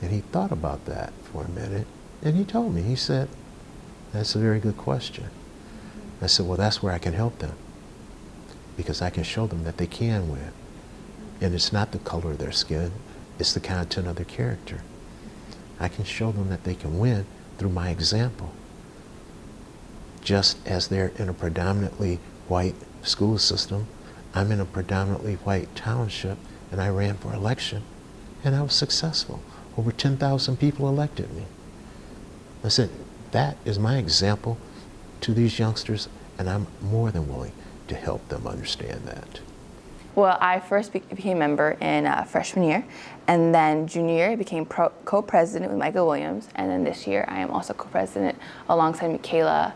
And he thought about that for a minute, and he told me, he said, that's a very good question. I said, well, that's where I can help them, because I can show them that they can win. And it's not the color of their skin, it's the content of their character. I can show them that they can win through my example. Just as they're in a predominantly white school system, I'm in a predominantly white township, and I ran for election, and I was successful. Over 10,000 people elected me. I said, that is my example to these youngsters, and I'm more than willing to help them understand that. Well, I first became a member in freshman year, and then junior year I became co-president with Michael Williams, and then this year I am also co-president alongside Michaela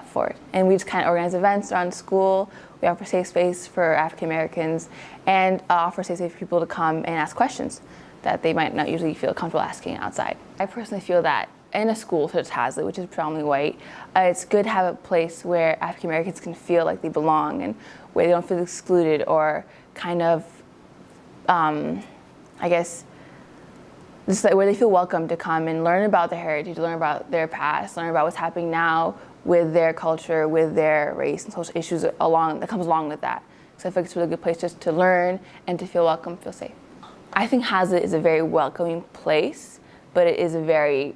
Ford. And we just kind of organize events around school. We offer safe space for African Americans, and offer safe space for people to come and ask questions that they might not usually feel comfortable asking outside. I personally feel that in a school such as Hazlitt, which is predominantly white, it's good to have a place where African Americans can feel like they belong and where they don't feel excluded or kind of, I guess, just like where they feel welcome to come and learn about their heritage, learn about their past, learn about what's happening now with their culture, with their race and social issues that comes along with that. So I feel like it's a really good place just to learn and to feel welcome, feel safe. I think Hazlitt is a very welcoming place, but it is a very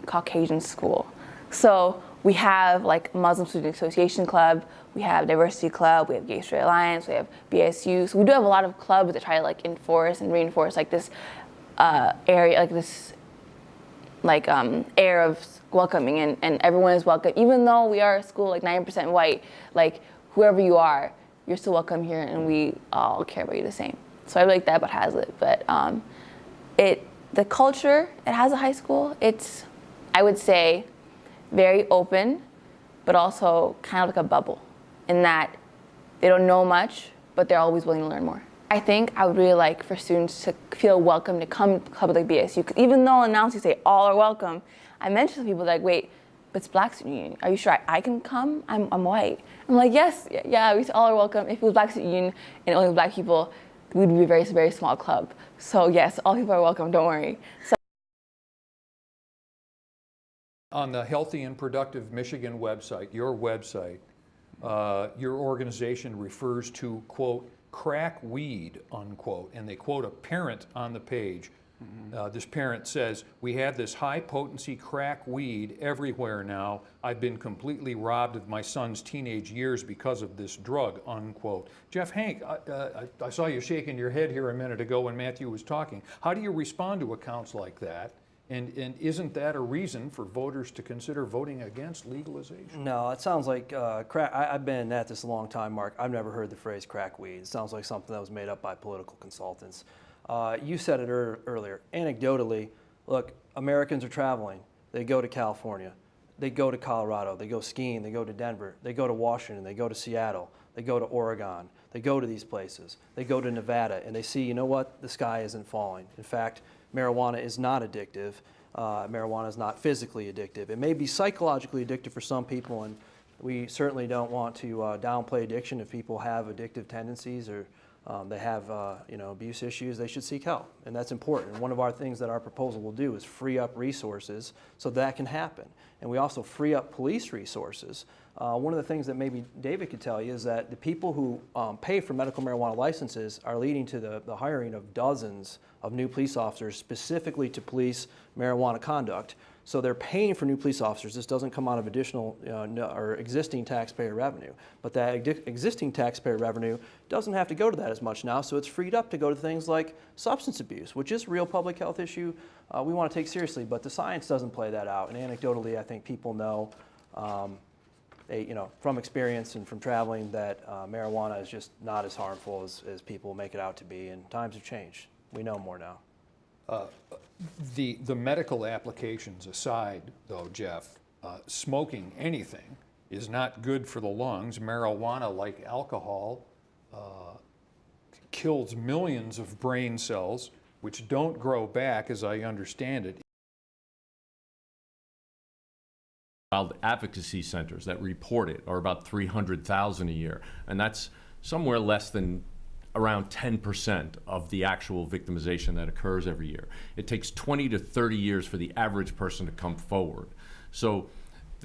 Caucasian school. So we have like Muslim Student Association Club, we have Diversity Club, we have Gay Straight Alliance, we have BSU. So we do have a lot of clubs that try to like enforce and reinforce like this area, like this like air of welcoming, and everyone is welcome. Even though we are a school like 90% white, like whoever you are, you're still welcome here, and we all care about you the same. So I like that about Hazlitt. But the culture at Hazlitt High School, it's, I would say, very open, but also kind of like a bubble, in that they don't know much, but they're always willing to learn more. I think I would really like for students to feel welcome to come to clubs like BSU, because even though announcers say all are welcome, I mentioned to people like, wait, but it's Black Student Union. Are you sure I can come? I'm white. I'm like, yes, yeah, we all are welcome. If it was Black Student Union and only Black people, we'd be a very, very small club. So yes, all people are welcome, don't worry. So on the Healthy and Productive Michigan website, your organization refers to, quote, crack weed, unquote, and they quote a parent on the page. This parent says, we have this high potency crack weed everywhere now. I've been completely robbed of my son's teenage years because of this drug, unquote. Jeff Hank, I saw you shaking your head here a minute ago when Matthew was talking. How do you respond to accounts like that? And isn't that a reason for voters to consider voting against legalization? No, it sounds like crack. I've been at this a long time, Mark. I've never heard the phrase crack weed. It sounds like something that was made up by political consultants. You said it earlier. Anecdotally, look, Americans are traveling. They go to California. They go to Colorado. They go skiing. They go to Denver. They go to Washington. They go to Seattle. They go to Oregon. They go to these places. They go to Nevada, and they see, you know what? The sky isn't falling. In fact, marijuana is not addictive. Marijuana is not physically addictive. It may be psychologically addictive for some people, and we certainly don't want to downplay addiction. If people have addictive tendencies or they have abuse issues, they should seek help, and that's important. And one of our things that our proposal will do is free up resources so that can happen. And we also free up police resources. One of the things that maybe David could tell you is that the people who pay for medical marijuana licenses are leading to the hiring of dozens of new police officers specifically to police marijuana conduct. So they're paying for new police officers. This doesn't come out of additional or existing taxpayer revenue. But that existing taxpayer revenue doesn't have to go to that as much now, so it's freed up to go to things like substance abuse, which is a real public health issue we want to take seriously, but the science doesn't play that out. And anecdotally, I think people know, from experience and from traveling, that marijuana is just not as harmful as people make it out to be, and times have changed. We know more now. The medical applications aside, though, Jeff, smoking anything is not good for the lungs. Marijuana, like alcohol, kills millions of brain cells, which don't grow back, as I understand it. Child advocacy centers that report it are about 300,000 a year, and that's somewhere less than around 10% of the actual victimization that occurs every year. It takes 20 to 30 years for the average person to come forward. So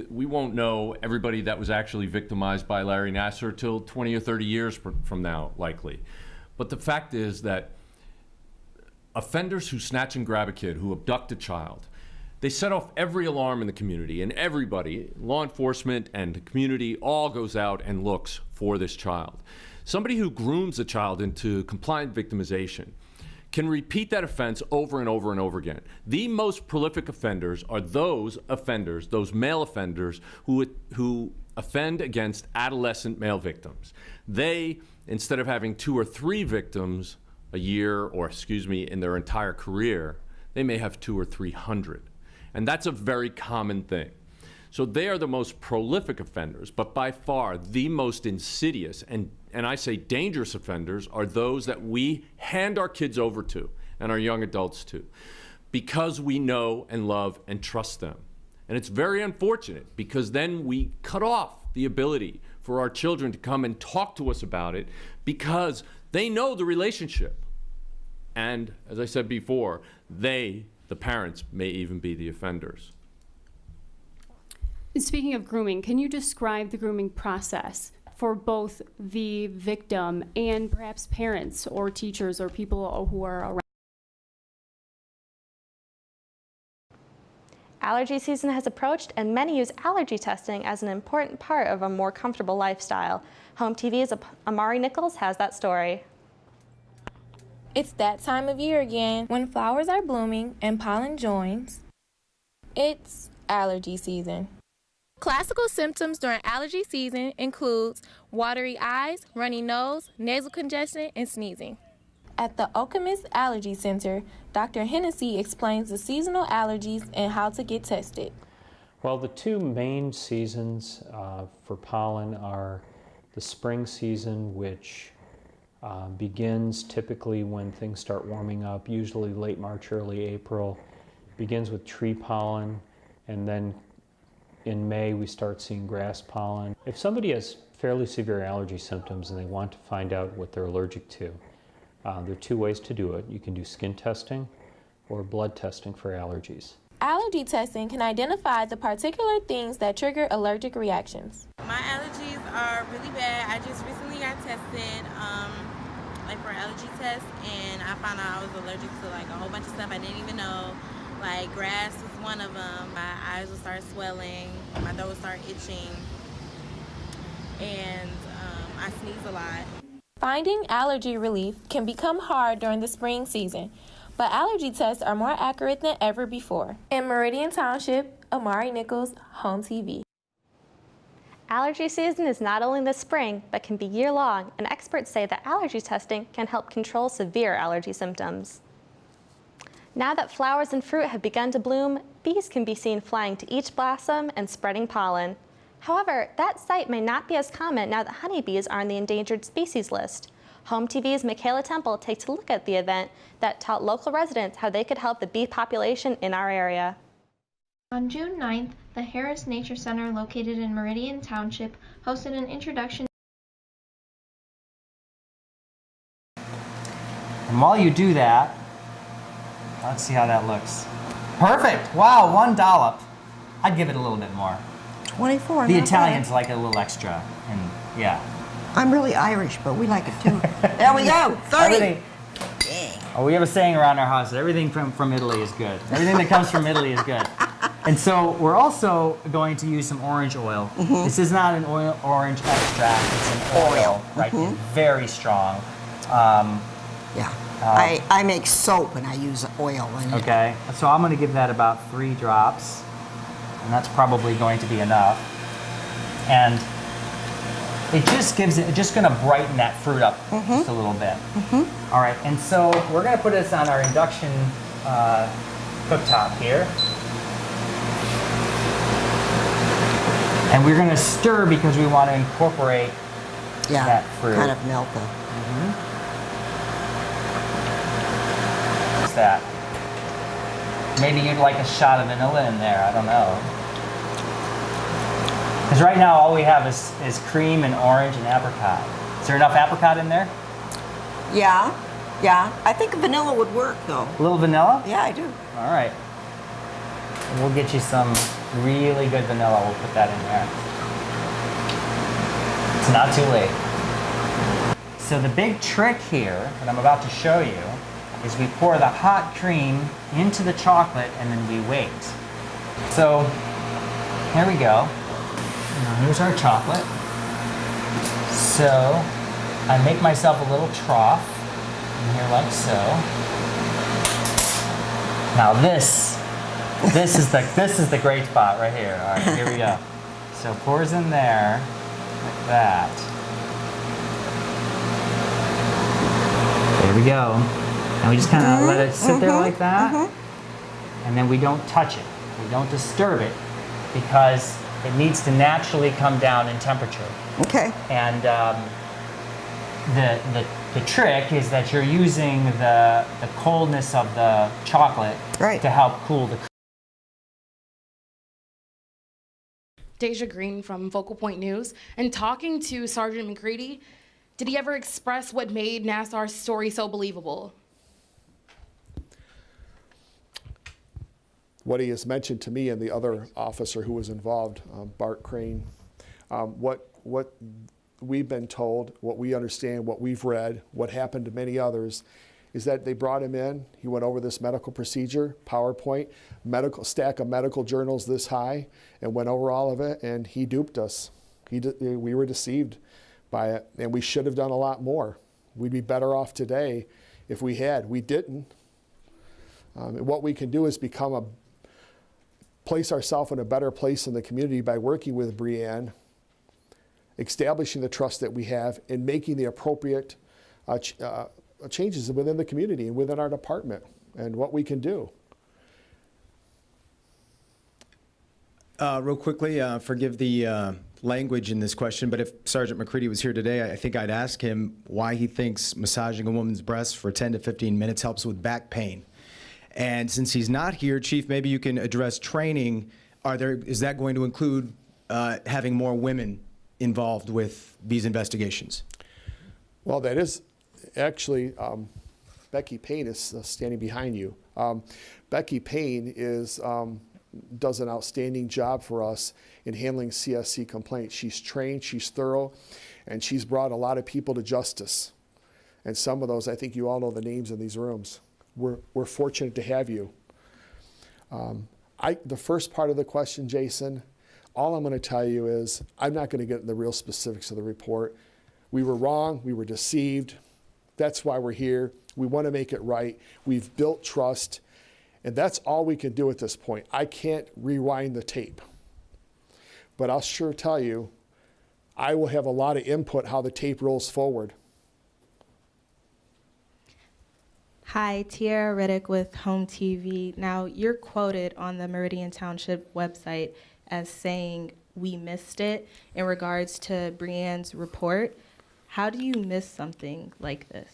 we won't know everybody that was actually victimized by Larry Nassar till 20 or 30 years from now, likely. But the fact is that offenders who snatch and grab a kid, who abduct a child, they set off every alarm in the community, and everybody, law enforcement and the community, all goes out and looks for this child. Somebody who grooms a child into compliant victimization can repeat that offense over and over and over again. The most prolific offenders are those offenders, those male offenders who offend against adolescent male victims. They, instead of having 2 or 3 victims a year, or excuse me, in their entire career, they may have 200 or 300. And that's a very common thing. So they are the most prolific offenders, but by far the most insidious and I say dangerous offenders are those that we hand our kids over to and our young adults to, because we know and love and trust them. And it's very unfortunate, because then we cut off the ability for our children to come and talk to us about it, because they know the relationship. And as I said before, they, the parents, may even be the offenders. Speaking of grooming, can you describe the grooming process for both the victim and perhaps parents or teachers or people who are around? Allergy season has approached, and many use allergy testing as an important part of a more comfortable lifestyle. HOMTV's Amari Nichols has that story. It's that time of year again when flowers are blooming and pollen joins. It's allergy season. Classical symptoms during allergy season includes watery eyes, runny nose, nasal congestion, and sneezing. At the Okemos Allergy Center, Dr. Hennessy explains the seasonal allergies and how to get tested. Well, the 2 main seasons for pollen are the spring season, which begins typically when things start warming up, usually late March, early April. Begins with tree pollen, and then in May we start seeing grass pollen. If somebody has fairly severe allergy symptoms and they want to find out what they're allergic to, there are 2 ways to do it. You can do skin testing or blood testing for allergies. Allergy testing can identify the particular things that trigger allergic reactions. My allergies are really bad. I just recently got tested like for an allergy test, and I found out I was allergic to like a whole bunch of stuff I didn't even know. Like grass was one of them. My eyes would start swelling, my throat would start itching, and I sneeze a lot. Finding allergy relief can become hard during the spring season, but allergy tests are more accurate than ever before. In Meridian Township, Amari Nichols, HOMTV. Allergy season is not only this spring, but can be year-long, and experts say that allergy testing can help control severe allergy symptoms. Now that flowers and fruit have begun to bloom, bees can be seen flying to each blossom and spreading pollen. However, that sight may not be as common now that honeybees are on the endangered species list. HOMTV's Michaela Temple takes a look at the event that taught local residents how they could help the bee population in our area. On June 9th, the Harris Nature Center located in Meridian Township hosted an introduction. And while you do that, let's see how that looks. Perfect! Wow, 1 dollop. I'd give it a little bit more. 24. The Italians like a little extra, and yeah. I'm really Irish, but we like it too. There we go, 30. Oh, we have a saying around our house that everything from Italy is good. Everything that comes from Italy is good. And so we're also going to use some orange oil. This is not an orange extract, it's an oil, right? It's very strong. I make soap and I use oil in it. Okay, so I'm going to give that about 3 drops, and that's probably going to be enough. And it just gives it, just going to brighten that fruit up just a little bit. All right, and so we're going to put this on our induction cooktop here. And we're going to stir because we want to incorporate that fruit. Kind of melt them. What's that? Maybe you'd like a shot of vanilla in there, I don't know. Because right now all we have is cream and orange and apricot. Is there enough apricot in there? Yeah, yeah. I think vanilla would work, though. A little vanilla? Yeah, I do. All right. We'll get you some really good vanilla. We'll put that in there. It's not too late. So the big trick here that I'm about to show you is we pour the hot cream into the chocolate and then we wait. So here we go. Now here's our chocolate. So I make myself a little trough in here like so. Now this is the great spot right here. All right, here we go. So pours in there like that. There we go. And we just kind of let it sit there like that. And then we don't touch it. We don't disturb it because it needs to naturally come down in temperature. Okay. And the trick is that you're using the coldness of the chocolate to help cool the. Deja Green from Focal Point News. And talking to Sergeant McCready, did he ever express what made Nassar's story so believable? What he has mentioned to me and the other officer who was involved, Bart Crane, what we've been told, what we understand, what we've read, what happened to many others, is that they brought him in, he went over this medical procedure, PowerPoint, stack of medical journals this high, and went over all of it, and he duped us. We were deceived by it, and we should have done a lot more. We'd be better off today if we had. We didn't. What we can do is place ourselves in a better place in the community by working with Breanne, establishing the trust that we have, and making the appropriate changes within the community and within our department, and what we can do. Real quickly, forgive the language in this question, but if Sergeant McCready was here today, I think I'd ask him why he thinks massaging a woman's breasts for 10 to 15 minutes helps with back pain. And since he's not here, Chief, maybe you can address training. Is that going to include having more women involved with these investigations? Well, that is actually, Becky Payne is standing behind you. Becky Payne does an outstanding job for us in handling CSC complaints. She's trained, she's thorough, and she's brought a lot of people to justice. And some of those, I think you all know the names in these rooms. We're fortunate to have you. The first part of the question, Jason, all I'm going to tell you is I'm not going to get into the real specifics of the report. We were wrong, we were deceived. That's why we're here. We want to make it right. We've built trust, and that's all we can do at this point. I can't rewind the tape, but I'll sure tell you, I will have a lot of input how the tape rolls forward. Hi, Tiara Riddick with HOMTV. Now, you're quoted on the Meridian Township website as saying, "We missed it," in regards to Breanne's report. How do you miss something like this?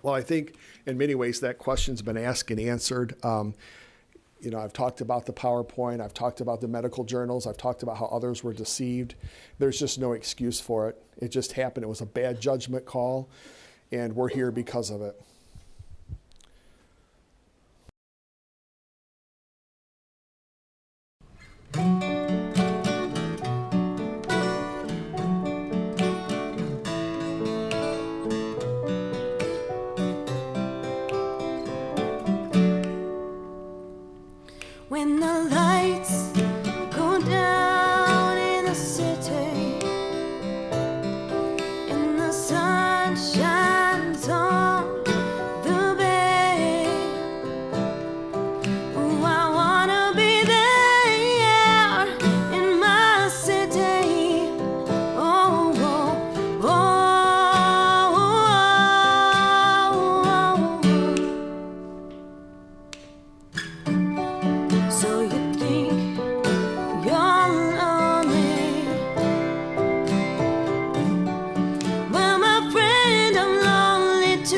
Well, I think in many ways that question's been asked and answered. I've talked about the PowerPoint, I've talked about the medical journals, I've talked about how others were deceived. There's just no excuse for it. It just happened. It was a bad judgment call, and we're here because of it. When the lights go down in the city and the sun shines on the bay, oh, I wanna be there in my city. Oh, oh, oh. So you think you're lonely? Well, my friend, I'm lonely too.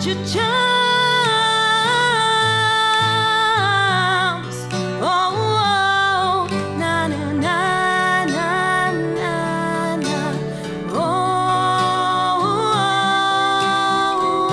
at your charms. Oh, oh, na na na na na na. Oh, oh, oh.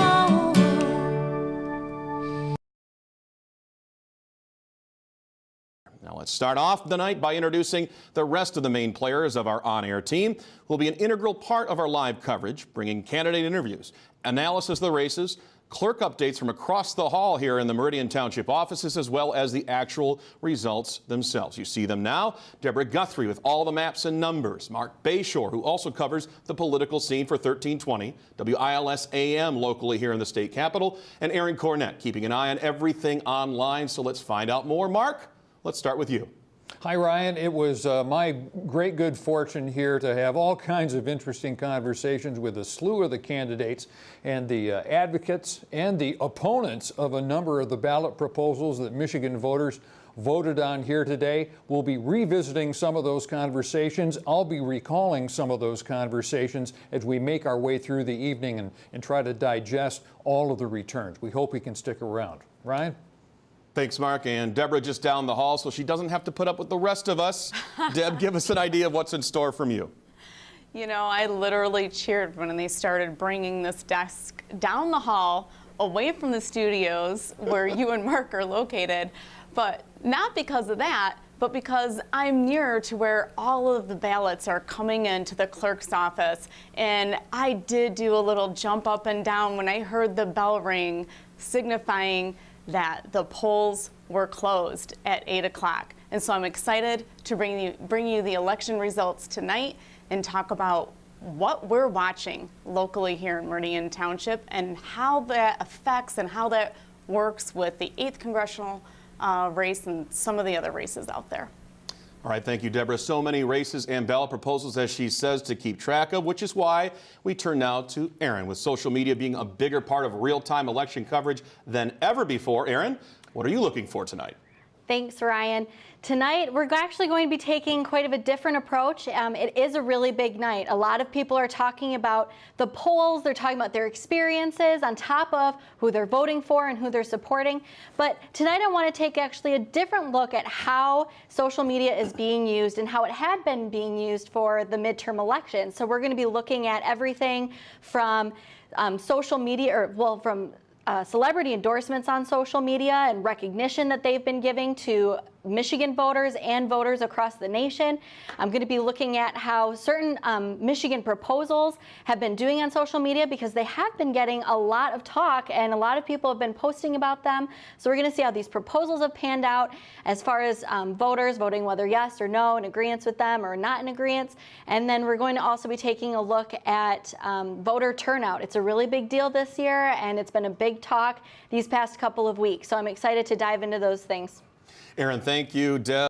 Now let's start off the night by introducing the rest of the main players of our on-air team, who will be an integral part of our live coverage, bringing candidate interviews, analysis of the races, clerk updates from across the hall here in the Meridian Township offices, as well as the actual results themselves. You see them now. Deborah Guthrie with all the maps and numbers. Mark Bayshore, who also covers the political scene for 1320 WILS AM locally here in the state capitol, and Aaron Cornett, keeping an eye on everything online. So let's find out more. Mark, let's start with you. Hi, Ryan. It was my great good fortune here to have all kinds of interesting conversations with a slew of the candidates and the advocates and the opponents of a number of the ballot proposals that Michigan voters voted on here today. We'll be revisiting some of those conversations. I'll be recalling some of those conversations as we make our way through the evening and try to digest all of the returns. We hope we can stick around. Ryan? Thanks, Mark. And Deborah just down the hall, so she doesn't have to put up with the rest of us. Deb, give us an idea of what's in store from you. You know, I literally cheered when they started bringing this desk down the hall, away from the studios where you and Mark are located, but not because of that, but because I'm near to where all of the ballots are coming into the clerk's office. And I did do a little jump up and down when I heard the bell ring signifying that the polls were closed at 8 o'clock. And so I'm excited to bring you the election results tonight and talk about what we're watching locally here in Meridian Township and how that affects and how that works with the 8th congressional race and some of the other races out there. All right, thank you, Deborah. So many races and ballot proposals, as she says, to keep track of, which is why we turn now to Aaron. With social media being a bigger part of real-time election coverage than ever before, Aaron, what are you looking for tonight? Thanks, Ryan. Tonight, we're actually going to be taking quite of a different approach. It is a really big night. A lot of people are talking about the polls. They're talking about their experiences on top of who they're voting for and who they're supporting. But tonight, I want to take actually a different look at how social media is being used and how it had been being used for the midterm election. So we're going to be looking at everything from social media, from celebrity endorsements on social media and recognition that they've been giving to Michigan voters and voters across the nation. I'm going to be looking at how certain Michigan proposals have been doing on social media because they have been getting a lot of talk and a lot of people have been posting about them. So we're going to see how these proposals have panned out as far as voters voting whether yes or no, in agreement with them or not in agreement. And then we're going to also be taking a look at voter turnout. It's a really big deal this year and it's been a big talk these past couple of weeks. So I'm excited to dive into those things. Aaron, thank you. Deb.